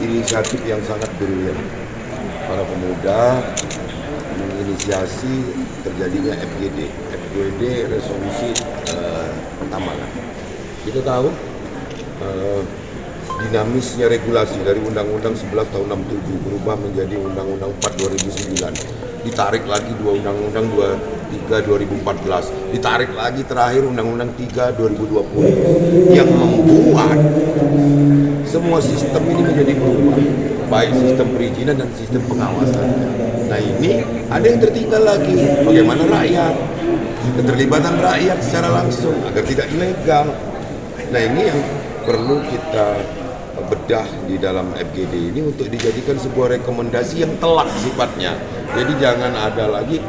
Inisiatif yang sangat brilian para pemuda menginisiasi terjadinya FGD resolusi pertama. Kita tahu dinamisnya regulasi dari Undang-Undang 11 tahun 67 berubah menjadi Undang-Undang 4 2009, ditarik lagi 2 Undang-Undang 23 2014, ditarik lagi terakhir Undang-Undang 3 2020 yang membuat semua sistem ini menjadi berubah, baik sistem perizinan dan sistem pengawasan. Nah ini ada yang tertinggal lagi, bagaimana rakyat, keterlibatan rakyat secara langsung agar tidak ilegal. Nah ini yang perlu kita bedah di dalam FGD ini untuk dijadikan sebuah rekomendasi yang telak sifatnya. Jadi jangan ada lagi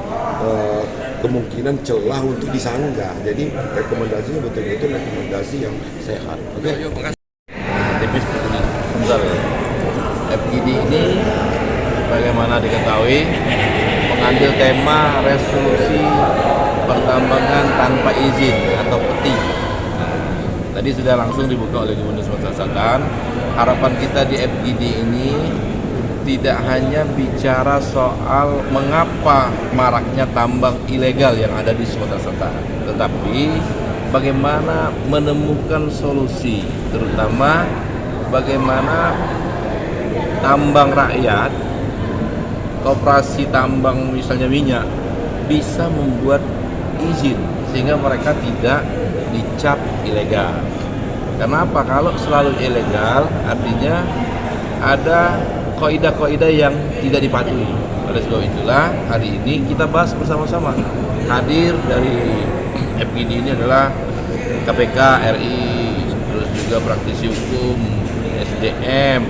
kemungkinan celah untuk disanggah. Jadi rekomendasinya betul-betul rekomendasi yang sehat. Oke. Tipis sebentar. FGD ini bagaimana diketahui mengambil tema resolusi pertambangan tanpa izin atau peti. Tadi sudah langsung dibuka oleh Gubernur Sumatera Selatan. Harapan kita di FGD ini tidak hanya bicara soal mengapa maraknya tambang ilegal yang ada di Sumatera Selatan, tetapi bagaimana menemukan solusi, terutama bagaimana tambang rakyat, koperasi tambang misalnya minyak, bisa membuat izin sehingga mereka tidak dicap ilegal. Kenapa? Kalau selalu ilegal artinya ada kaidah-kaidah yang tidak dipatuhi. Oleh sebab itulah hari ini kita bahas bersama-sama. Hadir dari FGD ini adalah KPK RI, terus juga praktisi hukum, SDM,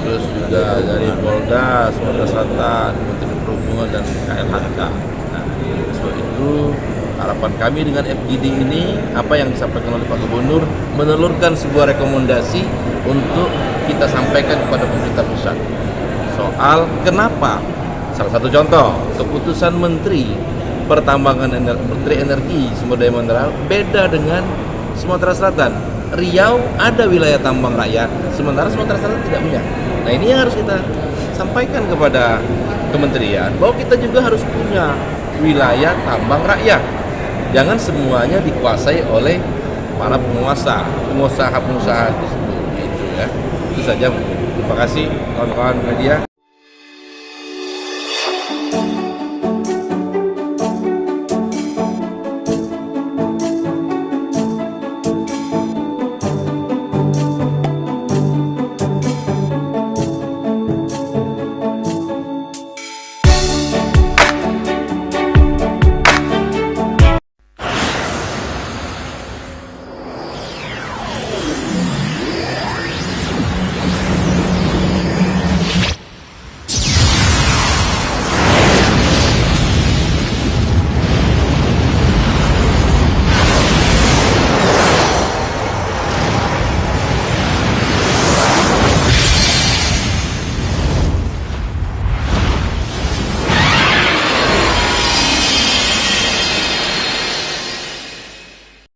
terus juga dari Polda Sumatera Selatan, Menteri Perhubungan dan KLHK. Nah, sebab itu harapan kami dengan FGD ini, apa yang disampaikan oleh Pak Gubernur, menelurkan sebuah rekomendasi untuk kita sampaikan kepada pemerintah pusat soal kenapa. Salah satu contoh, keputusan Menteri Pertambangan Menteri Energi Sumber Daya Mineral beda dengan Sumatera Selatan. Riau ada wilayah tambang rakyat, sementara Sumatera Selatan tidak punya. Nah, ini yang harus kita sampaikan kepada kementerian bahwa kita juga harus punya wilayah tambang rakyat. Jangan semuanya dikuasai oleh para pengusaha tersebut. Gitu ya. Itu saja. Terima kasih kawan-kawan media.